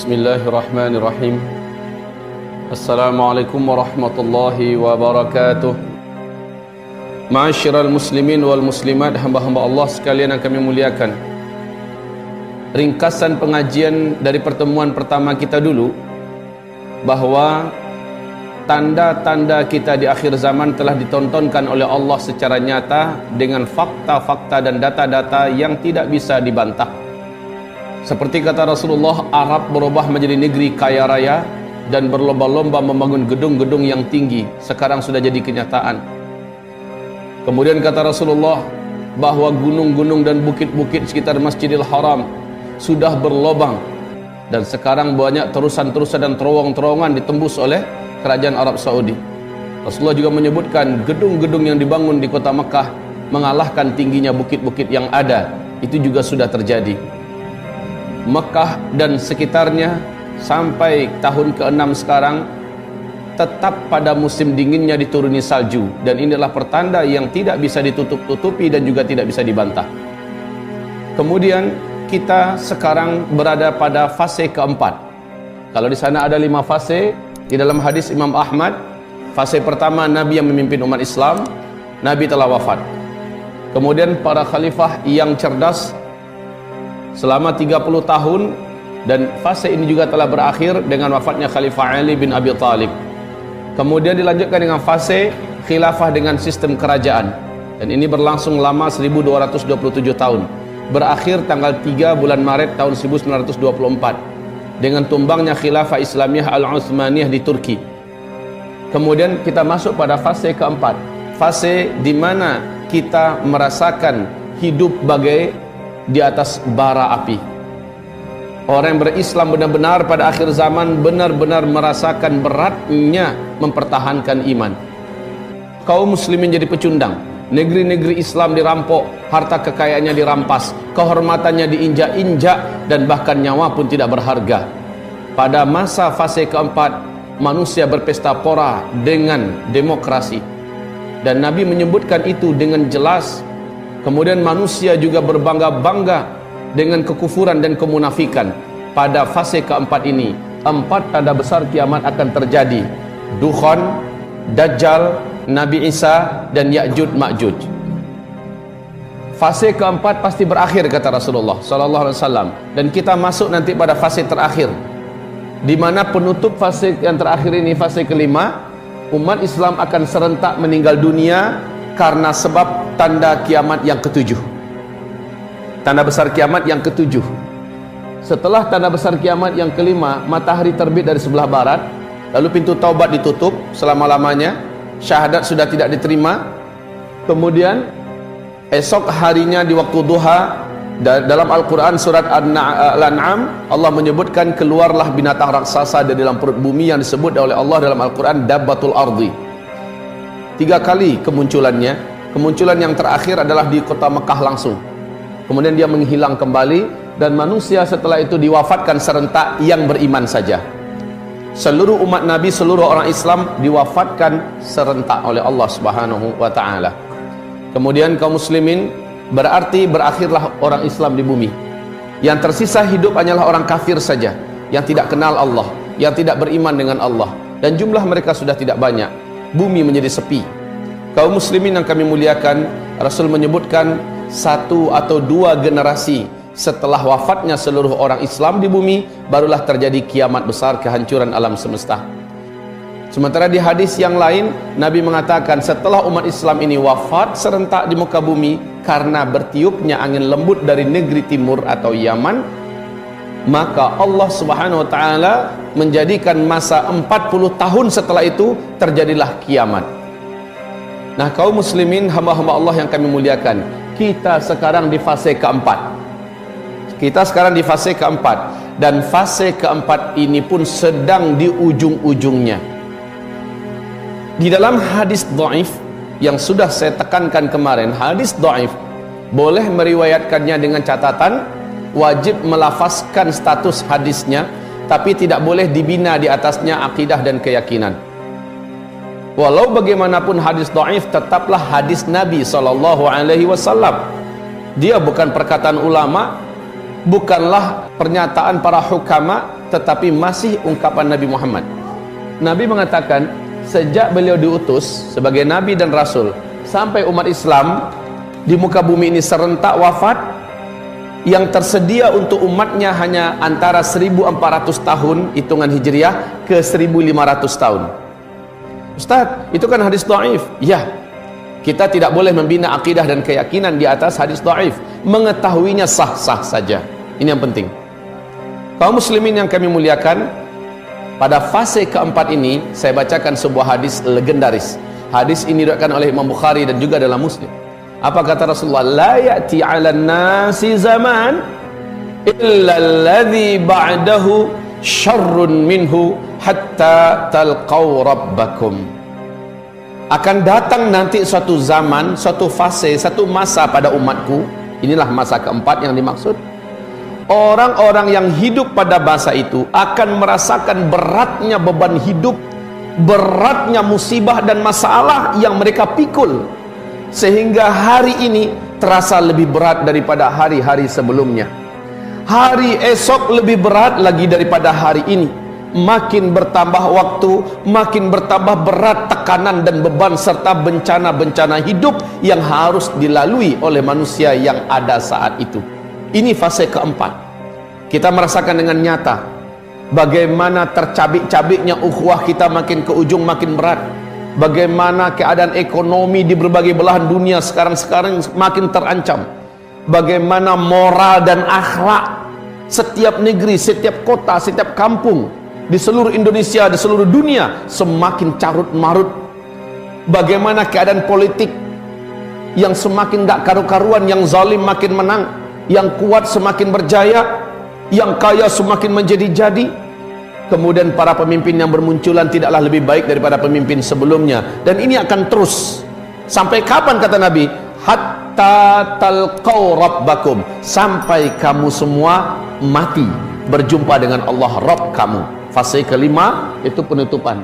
Bismillahirrahmanirrahim. Assalamualaikum warahmatullahi wabarakatuh. Ma'asyiral muslimin wal muslimat, hamba-hamba Allah sekalian yang kami muliakan. Ringkasan pengajian dari pertemuan pertama kita dulu, bahwa tanda-tanda kita di akhir zaman telah ditontonkan oleh Allah secara nyata dengan fakta-fakta dan data-data yang tidak bisa dibantah. Seperti kata Rasulullah, Arab berubah menjadi negeri kaya raya dan berlomba-lomba membangun gedung-gedung yang tinggi. Sekarang sudah jadi kenyataan. Kemudian kata Rasulullah bahwa gunung-gunung dan bukit-bukit sekitar Masjidil Haram sudah berlobang, dan sekarang banyak terusan-terusan dan terowong-terowongan ditembus oleh kerajaan Arab Saudi. Rasulullah juga menyebutkan gedung-gedung yang dibangun di kota Mekah mengalahkan tingginya bukit-bukit yang ada. Itu juga sudah terjadi. Mekah dan sekitarnya sampai tahun ke-6 sekarang tetap pada musim dinginnya dituruni salju, dan inilah pertanda yang tidak bisa ditutup-tutupi dan juga tidak bisa dibantah. Kemudian kita sekarang berada pada fase keempat. Kalau di sana ada 5 fase, di dalam hadis Imam Ahmad, fase pertama Nabi yang memimpin umat Islam, Nabi telah wafat. Kemudian para khalifah yang cerdas selama 30 tahun, dan fase ini juga telah berakhir dengan wafatnya Khalifah Ali bin Abi Thalib. Kemudian dilanjutkan dengan fase khilafah dengan sistem kerajaan, dan ini berlangsung lama 1227 tahun. Berakhir tanggal 3 bulan Maret tahun 1924 dengan tumbangnya khilafah Islamiyah Al-Utsmaniyah di Turki. Kemudian kita masuk pada fase keempat, fase di mana kita merasakan hidup bagai di atas bara api. Orang yang berislam benar-benar pada akhir zaman benar-benar merasakan beratnya mempertahankan iman. Kaum muslimin jadi pecundang, negeri-negeri Islam dirampok, harta kekayaannya dirampas, kehormatannya diinjak-injak, dan bahkan nyawa pun tidak berharga. Pada masa fase keempat, manusia berpesta pora dengan demokrasi, dan Nabi menyebutkan itu dengan jelas. Kemudian manusia juga berbangga-bangga dengan kekufuran dan kemunafikan. Pada fase keempat ini, 4 tanda besar kiamat akan terjadi: Dukhan, Dajjal, Nabi Isa, dan Ya'juj Ma'juj. Fase keempat pasti berakhir, kata Rasulullah SAW, dan kita masuk nanti pada fase terakhir, di mana penutup fase yang terakhir ini, fase kelima, umat Islam akan serentak meninggal dunia karena sebab tanda kiamat yang ketujuh. Tanda besar kiamat yang ketujuh. Setelah tanda besar kiamat yang kelima, matahari terbit dari sebelah barat, lalu pintu taubat ditutup selama-lamanya, syahadat sudah tidak diterima. Kemudian esok harinya di waktu duha, dalam Al-Quran surat Al-An'am, Allah menyebutkan keluarlah binatang raksasa dari dalam perut bumi yang disebut oleh Allah dalam Al-Quran Dabbatul Ardi. 3 kali kemunculannya. Kemunculan yang terakhir adalah di kota Mekah langsung. Kemudian dia menghilang kembali, dan manusia setelah itu diwafatkan serentak yang beriman saja. Seluruh umat Nabi, seluruh orang Islam diwafatkan serentak oleh Allah Subhanahu wa ta'ala. Kemudian kaum muslimin, berarti berakhirlah orang Islam di bumi. Yang tersisa hidup hanyalah orang kafir saja, yang tidak kenal Allah, yang tidak beriman dengan Allah, dan jumlah mereka sudah tidak banyak. Bumi menjadi sepi. Kaum muslimin yang kami muliakan, Rasul menyebutkan 1 atau 2 generasi setelah wafatnya seluruh orang Islam di bumi, barulah terjadi kiamat besar, kehancuran alam semesta. Sementara di hadis yang lain, Nabi mengatakan setelah umat Islam ini wafat serentak di muka bumi karena bertiupnya angin lembut dari negeri timur atau Yaman, maka Allah Subhanahu wa ta'ala menjadikan masa 40 tahun setelah itu terjadilah kiamat. Nah, kaum muslimin, hamba-hamba Allah yang kami muliakan, kita sekarang di fase keempat. Kita sekarang di fase keempat, dan fase keempat ini pun sedang di ujung-ujungnya. Di dalam hadis dhaif yang sudah saya tekankan kemarin, hadis dhaif boleh meriwayatkannya dengan catatan wajib melafazkan status hadisnya, tapi tidak boleh dibina di atasnya akidah dan keyakinan. Walau bagaimanapun hadis dhaif tetaplah hadis Nabi SAW. Dia bukan perkataan ulama, bukanlah pernyataan para hukama, tetapi masih ungkapan Nabi Muhammad. Nabi mengatakan, sejak beliau diutus sebagai Nabi dan Rasul sampai umat Islam di muka bumi ini serentak wafat, yang tersedia untuk umatnya hanya antara 1400 tahun hitungan hijriah ke 1500 tahun. Ustaz, itu kan hadis dhaif. Ya, kita tidak boleh membina akidah dan keyakinan di atas hadis dhaif. Mengetahuinya sah-sah saja. Ini yang penting. Kaum muslimin yang kami muliakan, pada fase keempat ini saya bacakan sebuah hadis legendaris. Hadis ini diriwayatkan oleh Imam Bukhari dan juga dalam Muslim. Apa kata Rasulullah? La ya'ti 'alan nasi zaman illa alladhi ba'dahu syarrun minhu hatta talqaw rabbakum. Akan datang nanti suatu zaman, suatu fase, satu masa pada umatku. Inilah masa keempat yang dimaksud. Orang-orang yang hidup pada masa itu akan merasakan beratnya beban hidup, beratnya musibah dan masalah yang mereka pikul, sehingga hari ini terasa lebih berat daripada hari-hari sebelumnya. Hari esok lebih berat lagi daripada hari ini. Makin bertambah waktu, makin bertambah berat tekanan dan beban serta bencana-bencana hidup yang harus dilalui oleh manusia yang ada saat itu. Ini fase keempat. Kita merasakan dengan nyata bagaimana tercabik-cabiknya ukhuwah kita makin ke ujung makin berat. Bagaimana keadaan ekonomi di berbagai belahan dunia sekarang makin terancam. Bagaimana moral dan akhlak setiap negeri, setiap kota, setiap kampung di seluruh Indonesia, di seluruh dunia semakin carut marut. Bagaimana keadaan politik yang semakin gak karu-karuan, yang zalim makin menang, yang kuat semakin berjaya, yang kaya semakin menjadi-jadi. Kemudian para pemimpin yang bermunculan tidaklah lebih baik daripada pemimpin sebelumnya, dan ini akan terus sampai kapan kata Nabi? Hatta talqaw rabbakum, sampai kamu semua mati berjumpa dengan Allah Rabb kamu. Fase kelima itu penutupan.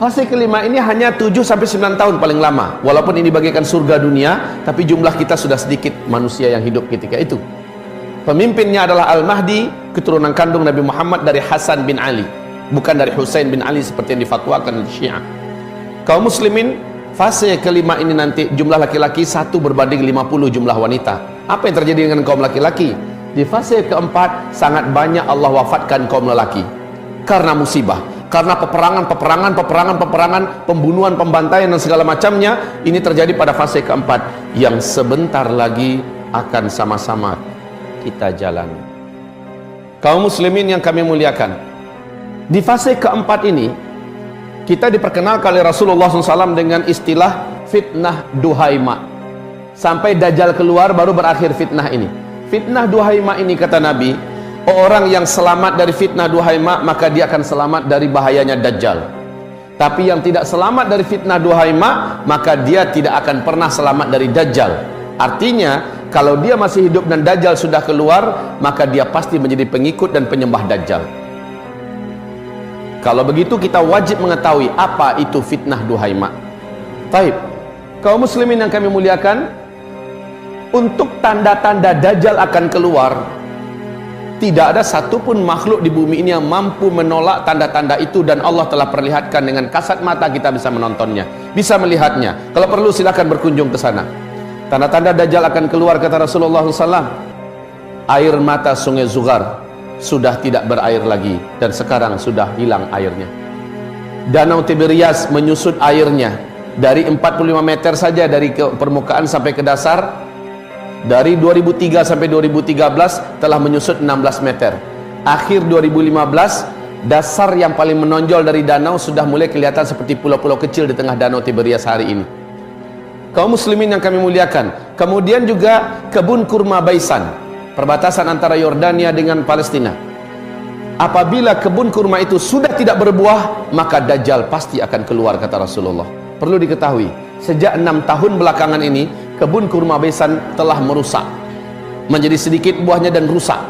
Fase kelima ini hanya 7-9 tahun paling lama. Walaupun ini bagaikan surga dunia, tapi jumlah kita sudah sedikit manusia yang hidup ketika itu. Pemimpinnya adalah Al-Mahdi, keturunan kandung Nabi Muhammad dari Hasan bin Ali, bukan dari Husain bin Ali seperti yang difatwakan oleh Syiah. Kaum muslimin, fase kelima ini nanti jumlah laki-laki 1 berbanding 50 jumlah wanita. Apa yang terjadi dengan kaum laki-laki? Di fase keempat sangat banyak Allah wafatkan kaum lelaki karena musibah, karena peperangan, pembunuhan, pembantaian dan segala macamnya. Ini terjadi pada fase keempat yang sebentar lagi akan sama-sama kita jalani. Kaum muslimin yang kami muliakan, di fase keempat ini kita diperkenalkan oleh Rasulullah SAW dengan istilah fitnah duhaima. Sampai Dajjal keluar baru berakhir fitnah ini. Fitnah duhaima ini kata Nabi, orang yang selamat dari fitnah duhaima maka dia akan selamat dari bahayanya Dajjal. Tapi yang tidak selamat dari fitnah duhaima maka dia tidak akan pernah selamat dari Dajjal. Artinya kalau dia masih hidup dan Dajjal sudah keluar, maka dia pasti menjadi pengikut dan penyembah Dajjal. Kalau begitu kita wajib mengetahui apa itu fitnah duhaima. Taib, kaum muslimin yang kami muliakan, untuk tanda-tanda Dajjal akan keluar, tidak ada satupun makhluk di bumi ini yang mampu menolak tanda-tanda itu, dan Allah telah perlihatkan dengan kasat mata, kita bisa menontonnya, bisa melihatnya. Kalau perlu silakan berkunjung ke sana. Tanda-tanda Dajjal akan keluar kata Rasulullah SAW. Air mata sungai Zughar sudah tidak berair lagi, dan sekarang sudah hilang airnya. Danau Tiberias menyusut airnya dari 45 meter saja dari permukaan sampai ke dasar. Dari 2003 sampai 2013 telah menyusut 16 meter. Akhir 2015 dasar yang paling menonjol dari danau sudah mulai kelihatan seperti pulau-pulau kecil di tengah Danau Tiberias hari ini. Kaum muslimin yang kami muliakan, kemudian juga kebun kurma Baisan, perbatasan antara Yordania dengan Palestina. Apabila kebun kurma itu sudah tidak berbuah, maka Dajjal pasti akan keluar kata Rasulullah. Perlu diketahui, sejak 6 tahun belakangan ini kebun kurma Baisan telah merusak, menjadi sedikit buahnya dan rusak.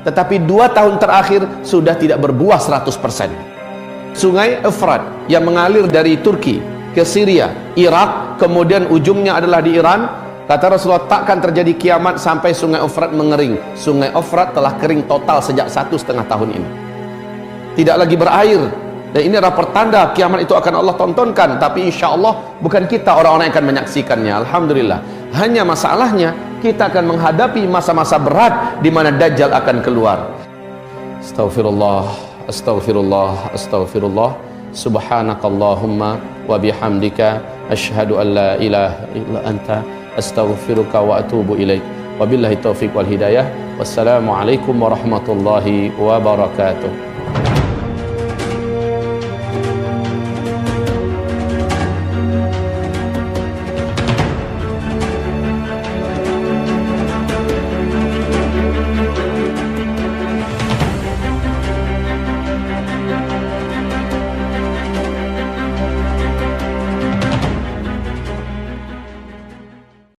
Tetapi 2 tahun terakhir sudah tidak berbuah 100%. Sungai Efrat yang mengalir dari Turki ke Syria, Irak, kemudian ujungnya adalah di Iran. Kata Rasulullah, takkan terjadi kiamat sampai sungai Efrat mengering. Sungai Efrat telah kering total sejak 1,5 tahun ini. tidak lagi berair. Dan ini adalah pertanda kiamat itu akan Allah tontonkan, tapi insya Allah bukan kita orang-orang yang akan menyaksikannya. Alhamdulillah. Hanya masalahnya kita akan menghadapi masa-masa berat di mana Dajjal akan keluar. Astaghfirullah, astaghfirullah, astaghfirullah. Subhanakallahumma wa bihamdika asyhadu an la ilaha illa anta astaghfiruka wa atubu ilaik. Wabillahi taufiq wal hidayah. Wassalamualaikum warahmatullahi wabarakatuh.